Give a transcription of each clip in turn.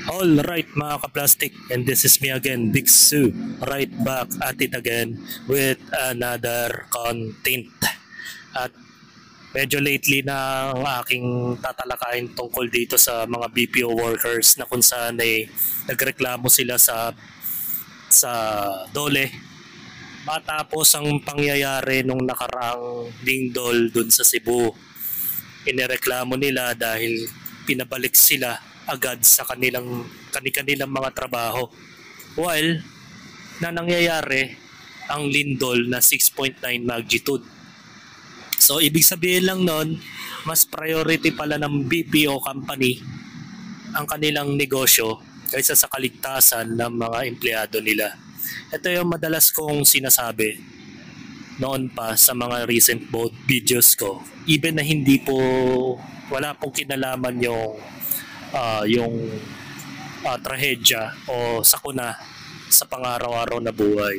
Alright mga ka-plastic, and this is me again, Big Sue, right back at it again with another content. At medyo lately na ang aking tatalakayin tungkol dito sa mga BPO workers na kung saan ay nagreklamo sila sa DOLE matapos ang pangyayari nung nakaraang lingdol dun sa Cebu. Inireklamo nila dahil pinabalik sila agad sa kanilang mga trabaho. While na nangyayari ang lindol na 6.9 magnitude. So ibig sabihin lang nun, mas priority pala ng BPO company ang kanilang negosyo kaysa sa kaligtasan ng mga empleyado nila. Ito yung madalas kong sinasabi noon pa sa mga recent boat videos ko. Even na hindi po, wala pong kinalaman yung trahedya o sakuna sa pang-araw-araw na buhay.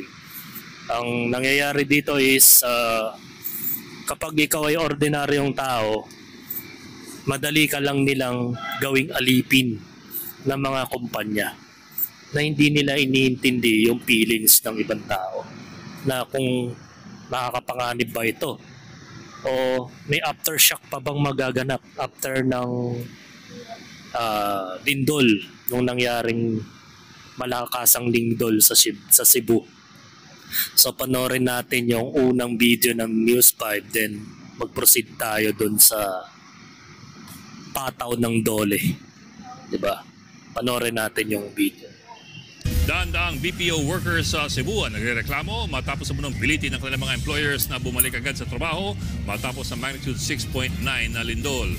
Ang nangyayari dito is kapag ikaw ay ordinaryong tao, madali ka lang nilang gawing alipin ng mga kumpanya na hindi nila iniintindi yung feelings ng ibang tao na kung nakakapanganib ba ito o may aftershock pa bang magaganap after ng lindol nung nangyaring malakasang lindol sa Cebu. So panoorin natin yung unang video ng News 5, then mag-proceed tayo dun sa pataw ng DOLE. Diba? Panoorin natin yung video. Daang BPO workers sa Cebu ang nagrereklamo matapos sa munong pilitin ng kanilang mga employers na bumalik agad sa trabaho matapos sa magnitude 6.9 na lindol.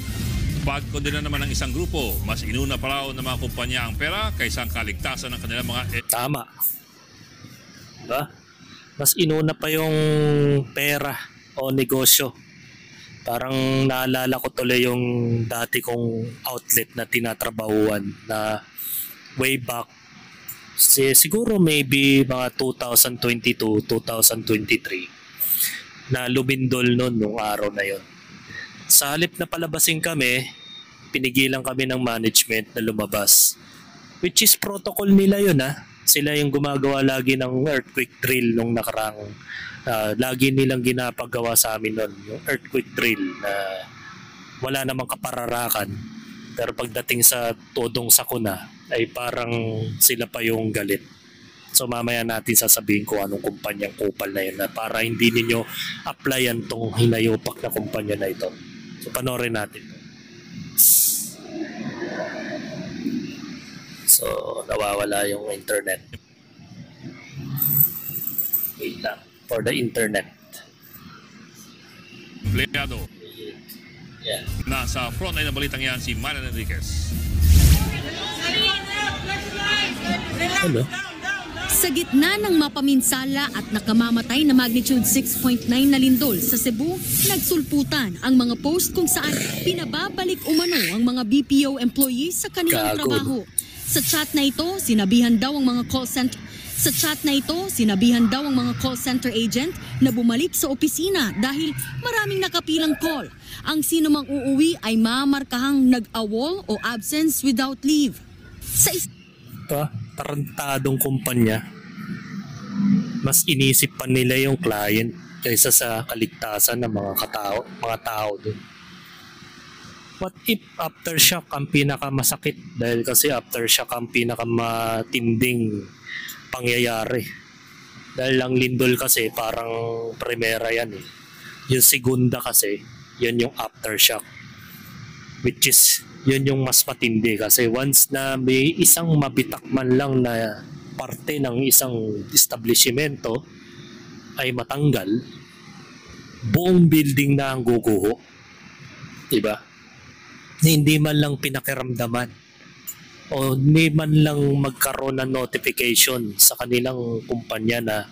Pagkondena naman ng isang grupo, mas inuna pa raw ng mga kumpanya ang pera kaysa ang kaligtasan ng kanilang mga... Tama. Diba? Mas inuna pa yung pera o negosyo. Parang naalala ko tuloy yung dati kong outlet na tinatrabahuan na way back. Siguro maybe mga 2022, 2023 na lumindol nung araw na yon. Sa halip na palabasin kami, pinigilan kami ng management na lumabas. Which is protocol nila yun ha. Sila yung gumagawa lagi ng earthquake drill nung nakarang. Lagi nilang ginapagawa sa amin nun. Yung earthquake drill na wala namang kapararakan. Pero pagdating sa todong sakuna, ay parang sila pa yung galit. So mamaya natin sasabihin ko anong kumpanyang kupal na yun na para hindi ninyo applyan tong hinayupak na kumpanya na ito. So panoorin natin. So nawawala yung internet. Wait lang. For the internet. Empleyado. Yeah. Nasa frontline ng balitang yan si Marian Enriquez. Hello? Sa gitna ng mapaminsala at nakamamatay na magnitude 6.9 na lindol sa Cebu, nagsulputan ang mga post kung saan pinababalik umano ang mga BPO employees sa kanilang trabaho. Sa chat na ito, sinabihan daw ang mga call center agent na bumalik sa opisina dahil maraming nakapilang call. Ang sino mang uuwi ay mamarkahang nag-awol o absence without leave. Tarantadong kumpanya, mas inisip pa nila yung client kaysa sa kaligtasan ng mga tao doon. What if aftershock ang pinakamasakit? Dahil kasi aftershock ang pinakamatinding pangyayari. Dahil ang lindol kasi parang primera yan eh. Yung segunda kasi, yun yung aftershock. Which is yun yung mas matindi kasi once na may isang mabitak man lang na parte ng isang establishmento ay matanggal, buong building na ang guguho. Diba? Hindi man lang pinakiramdaman o hindi man lang magkaroon ng notification sa kanilang kumpanya na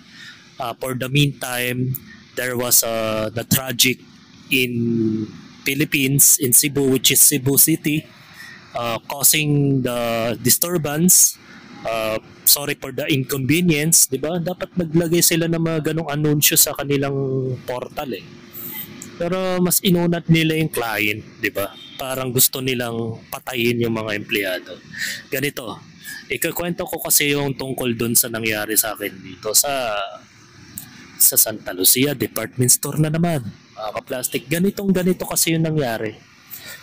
for the meantime there was the tragic in Philippines, in Cebu, which is Cebu City, causing the disturbance. Sorry for the inconvenience, di ba? Dapat naglagay sila ng mga ganong anunsyo sa kanilang portal eh. Pero mas inunat nila yung client, di ba? Parang gusto nilang patayin yung mga empleyado. Ganito, Ikakwento ko kasi yung tungkol dun sa nangyari sa akin dito sa Santa Lucia department store na naman. Mga ka-plastic, ganito kasi yung nangyari.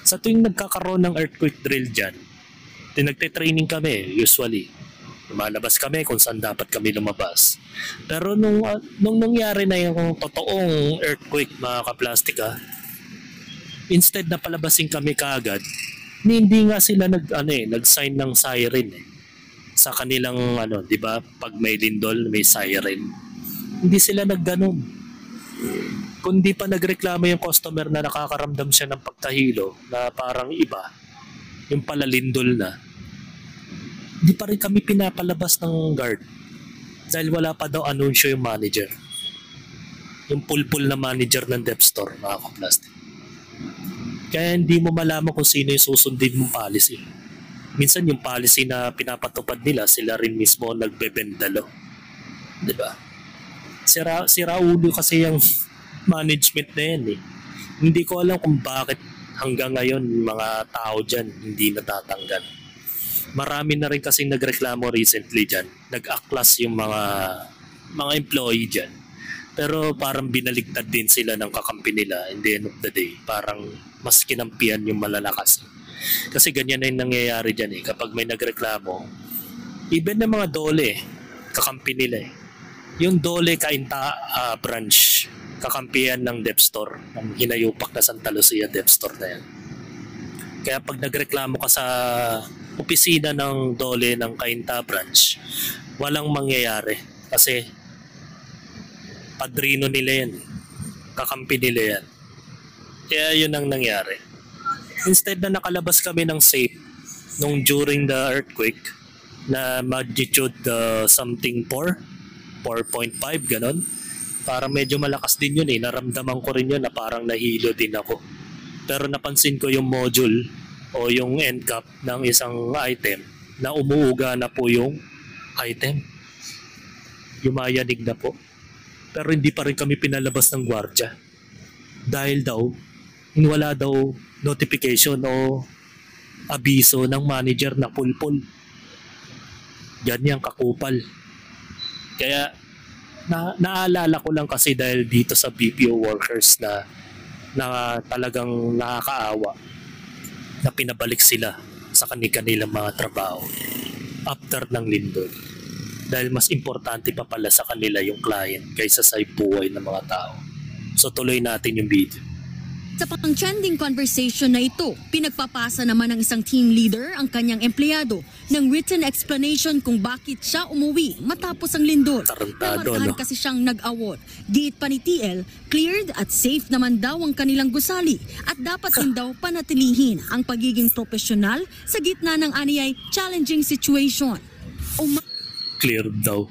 Sa tuwing nagkakaroon ng earthquake drill dyan, nagte-training kami usually. Lumalabas kami kung saan dapat kami lumabas. Pero nung nangyari na yung totoong earthquake, mga ka-plastic instead na palabasin kami kaagad, hindi nga sila nag-sign ng siren sa kanilang 'di ba? Pag may lindol, may siren. Hindi sila nagganon. Kundi pa nagreklamo yung customer na nakakaramdam siya ng pagkahilo na parang iba, yung pala lindol na. Hindi pa rin kami pinapalabas ng guard dahil wala pa daw anunsyo yung manager. Yung pulpul na manager ng dep store, mga ka-plastic. Kaya hindi mo malaman kung sino yung susundin mong policy. Minsan yung policy na pinapatupad nila, sila rin mismo nagbebendalo. Diba? Sira ulo kasi yung management na yan Hindi ko alam kung bakit hanggang ngayon mga tao dyan hindi natatanggal. Marami na rin kasi nagreklamo recently dyan. Nag-aklas yung mga employee dyan. Pero parang binaligtad din sila ng kakampi nila in the end of the day. Parang mas kinampihan yung malalakas. Kasi ganyan na yung nangyayari dyan Kapag may nagreklamo, even na mga dole, kakampi nila Yung dole Cainta branch, kakampihan ng dep store, ng hinayupak na Santa Lucia dep store na yan. Kaya pag nagreklamo ka sa opisina ng dole ng Cainta branch, walang mangyayari. Kasi padrino nila yan. Kakampi nila yan. Kaya yun ang nangyari. Instead na nakalabas kami ng safe nung during the earthquake na magnitude something 4.5 ganon. Parang medyo malakas din yun Naramdaman ko rin yun na parang nahilo din ako. Pero napansin ko yung module o yung end cap ng isang item na umuuga na po yung item. Yumayanig na po. Pero hindi pa rin kami pinalabas ng gwardiya. Dahil daw, wala daw notification o abiso ng manager na pulpul. Yan yung kakupal. Kaya naalala ko lang kasi dahil dito sa BPO workers na talagang nakakaawa na pinabalik sila sa kanilang mga trabaho after ng lindol. Dahil mas importante pa pala sa kanila yung client kaysa sa buhay ng mga tao. So tuloy natin yung video. Sa pang-trending conversation na ito, pinagpapasa naman ng isang team leader ang kanyang empleyado ng written explanation kung bakit siya umuwi matapos ang lindol. Namarkahan kasi siyang nag-award. Giit pa ni TL, cleared at safe naman daw ang kanilang gusali at dapat din daw panatilihin ang pagiging profesional sa gitna ng aniyay challenging situation. Cleared daw.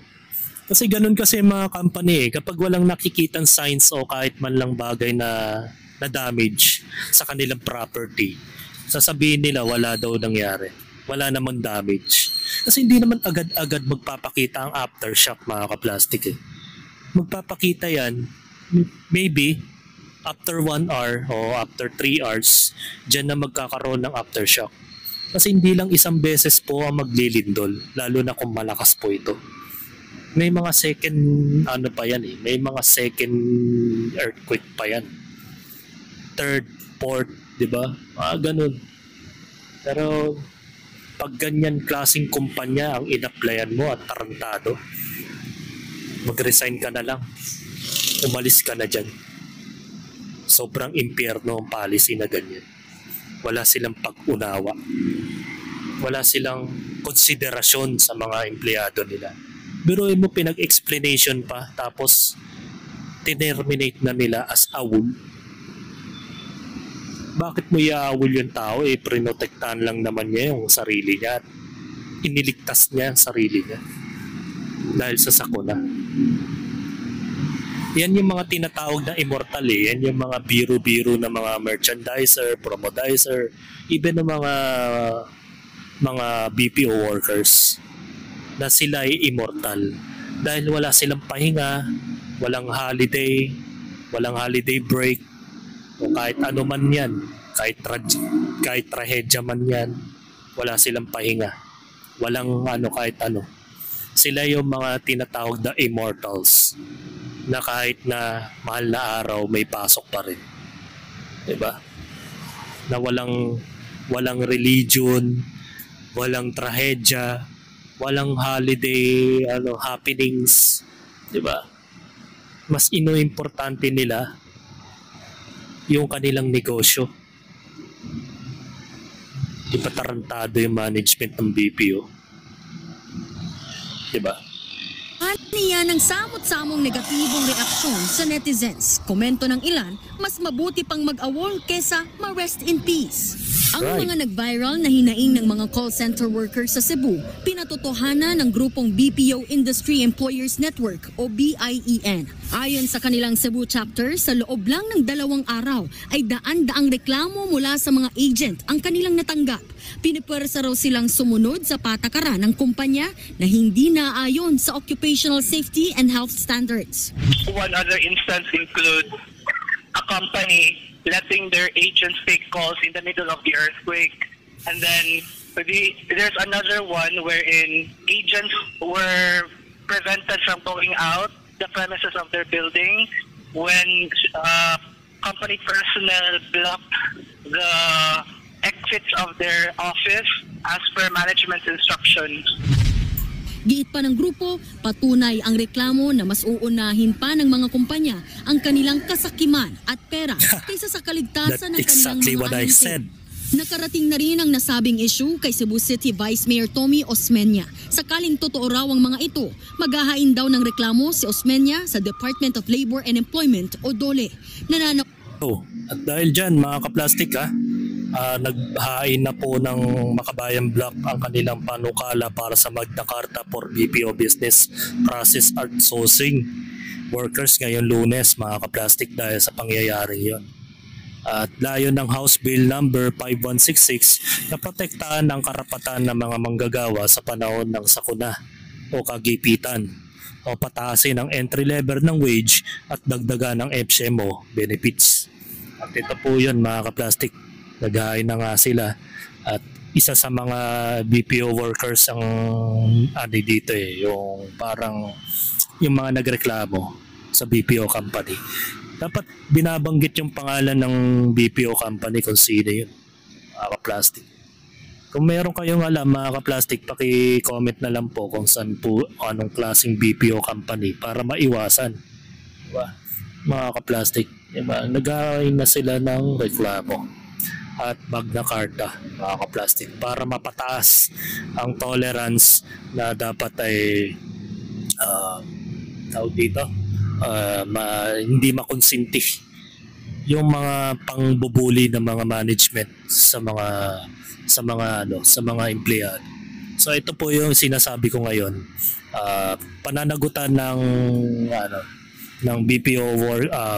Kasi ganun kasi mga company kapag walang nakikitang signs o kahit man lang bagay na damage sa kanilang property, sasabihin nila wala daw nangyari. Wala naman damage. Kasi hindi naman agad-agad magpapakita ang aftershock, mga ka-plastic Magpapakita yan, maybe after 1 hour o after 3 hours, dyan na magkakaroon ng aftershock. Kasi hindi lang isang beses po ang maglilindol, lalo na kung malakas po ito. May mga second, pa yan may mga second earthquake pa yan. Third, fourth, di ba? Ganun. Pero pag ganyan klaseng kumpanya ang in-applyan mo at tarantado, mag-resign ka na lang. Umalis ka na dyan. Sobrang impyerno ang policy na ganyan. Wala silang pag-unawa. Wala silang konsiderasyon sa mga empleyado nila. Biruin mo pinag-explanation pa tapos tinerminate na nila as awol. Bakit mo iaawol yung tao? Prinotektahan lang naman niya yung sarili niya. Iniligtas niya ang sarili niya. Dahil sa sakuna. Yan yung mga tinatawag na immortal Yan yung mga biro-biro na mga merchandiser, promodizer, even ng mga BPO workers na sila ay immortal. Dahil wala silang pahinga, walang holiday break, o kahit ano man yan, kahit trahedya man yan, wala silang pahinga. Walang kahit ano. Sila yung mga tinatawag na immortals na kahit na mahal na araw may pasok pa rin. 'Di ba? Na walang religion, walang trahedya, walang holiday happenings, 'di ba? Mas importante nila yung kanilang negosyo. Di ba tarantado yung management ng BPO? Di ba? Niya ng samot-samong negatibong reaksyon sa netizens. Komento ng ilan, mas mabuti pang mag-awol kesa ma-rest in peace. Ang Right. mga nag-viral na hinaing ng mga call center workers sa Cebu, pinatotohanan ng grupong BPO Industry Employers Network o BIEN. Ayon sa kanilang Cebu chapter, sa loob lang ng 2 araw ay daan-daang reklamo mula sa mga agent ang kanilang natanggap. Pinipwersa raw silang sumunod sa patakaran ng kumpanya na hindi naayon sa occupational safety and health standards. One other instance includes a company letting their agents take calls in the middle of the earthquake. And then there's another one wherein agents were prevented from going out the premises of their building when company personnel blocked the exits of their office as per management's instructions. Giit pa ng grupo, patunay ang reklamo na mas uunahin pa ng mga kumpanya ang kanilang kasakiman at pera kaysa sa kaligtasan ng That's kanilang exactly mga what I ahente. said. Nakarating na rin ang nasabing issue kay Cebu City Vice Mayor Tommy Osmeña. Sakaling totoo raw ang mga ito, maghahain daw ng reklamo si Osmeña sa Department of Labor and Employment o DOLE. At dahil dyan mga kaplastik naghain na po ng Makabayan Block ang kanilang panukala para sa Magna Carta for BPO Business Process Outsourcing Workers ngayong Lunes mga kaplastik dahil sa pangyayari yon. At layon ng House Bill number 5166 na protektahan ang karapatan ng mga manggagawa sa panahon ng sakuna o kagipitan o pataasin ang entry level ng wage at dagdagan ng FCMO benefits. At ito po yun mga kaplastik. Naghahain na nga sila at isa sa mga BPO workers ang dito yung parang yung mga nagreklamo sa BPO company. Dapat binabanggit yung pangalan ng BPO company kung sino yun, mga kaplastik. Kung meron kayong alam mga kaplastik, paki-comment na lang po kung saan po anong klaseng BPO company para maiwasan. Diba? Mga kaplastik, diba? Naghahain na sila ng reklamo at Magna Carta mga kaplastik para mapataas ang tolerance na dapat ay hindi makonsinti yung mga pangbubuli ng mga management sa mga empleyado. So ito po yung sinasabi ko ngayon, pananagutan ng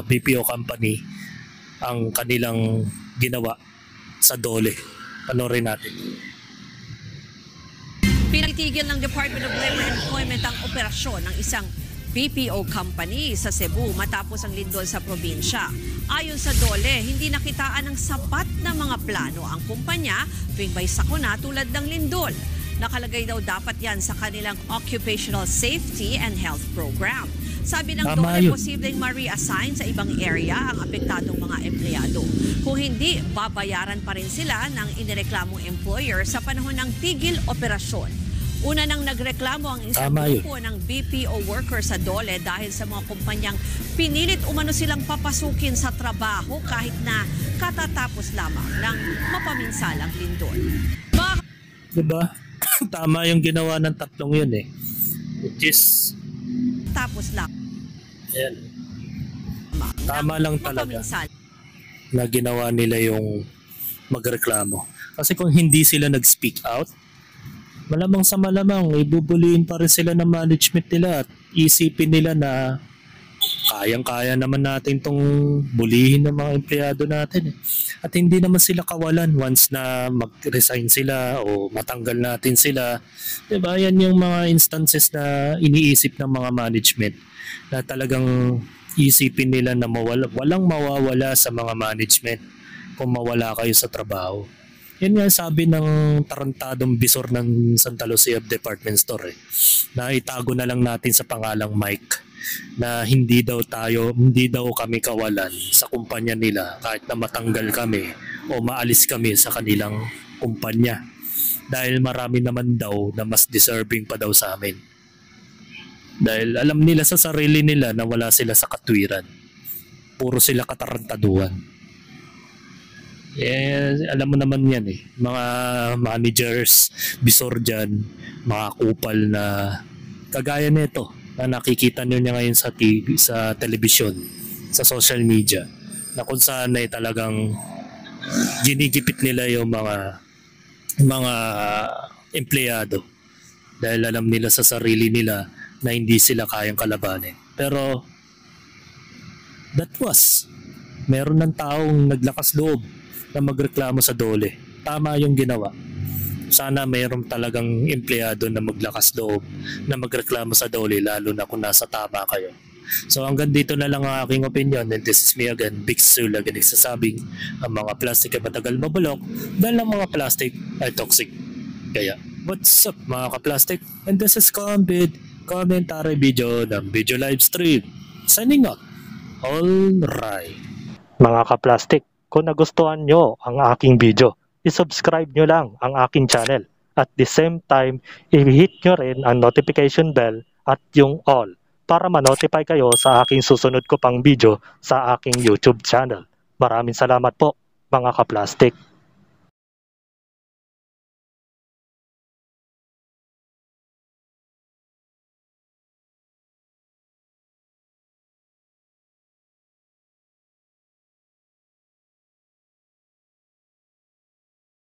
BPO company ang kanilang ginawa sa DOLE. Panorin natin. Pinatigil ng Department of Labor and Employment ang operasyon ng isang BPO company sa Cebu matapos ang lindol sa probinsya. Ayon sa DOLE, hindi nakitaan ng sapat na mga plano ang kumpanya tuwing may sakuna tulad ng lindol. Nakalagay daw dapat yan sa kanilang Occupational Safety and Health Program. Sabi ng DOLE, posibleng ma-reassign sa ibang area ang apektadong mga empleyado. Kung hindi, babayaran pa rin sila ng inireklamong employer sa panahon ng tigil operasyon. Una nang nagreklamo ang isang grupo ng BPO workers sa DOLE dahil sa mga kumpanyang pinilit umano silang papasukin sa trabaho kahit na katatapos lamang ng mapaminsalang lindol. Diba? Tama yung ginawa ng tatlong yun which is tapos lang. Ayan. Tama lang talaga na ginawa nila yung magreklamo. Kasi kung hindi sila nag-speak out, malamang sa malamang ibubuliin pa rin sila ng management nila at isipin nila na kayang-kaya naman natin tong bulihin ng mga empleyado natin. At hindi naman sila kawalan once na mag-resign sila o matanggal natin sila. Diba? Yan yung mga instances na iniisip ng mga management na talagang isipin nila na walang mawawala sa mga management kung mawala kayo sa trabaho. Yan nga sabi ng tarantadong bisor ng Santa Lucia Department Store na itago na lang natin sa pangalang Mike na hindi daw kami kawalan sa kumpanya nila kahit na matanggal kami o maalis kami sa kanilang kumpanya dahil marami naman daw na mas deserving pa daw sa amin. Dahil alam nila sa sarili nila na wala sila sa katwiran. Puro sila katarantaduhan. Alam mo naman yan mga managers, bisor dyan, mga kupal na kagaya nito na nakikita nyo niya ngayon sa TV, sa telebisyon, sa social media, na kung saan ay talagang ginigipit nila yung mga empleyado dahil alam nila sa sarili nila na hindi sila kayang kalabanin. Pero meron ng taong naglakas loob na magreklamo sa DOLE. Tama yung ginawa. Sana mayroon talagang empleyado na maglakas loob na magreklamo sa DOLE lalo na kung nasa tama kayo. So hanggang dito na lang ang aking opinion, and this is me again, Big Sue, lagi nagsasabing ang mga plastic ay matagal mabulok dahil ang mga plastic ay toxic. Kaya, what's up mga ka-plastic? And this is Combid, commentary video ng video live stream. Signing out. Alright. Mga ka-plastic, kung nagustuhan nyo ang aking video, i-subscribe nyo lang ang aking channel. At the same time, i-hit nyo rin ang notification bell at yung all para ma-notify kayo sa aking susunod ko pang video sa aking YouTube channel. Maraming salamat po mga ka-plastic.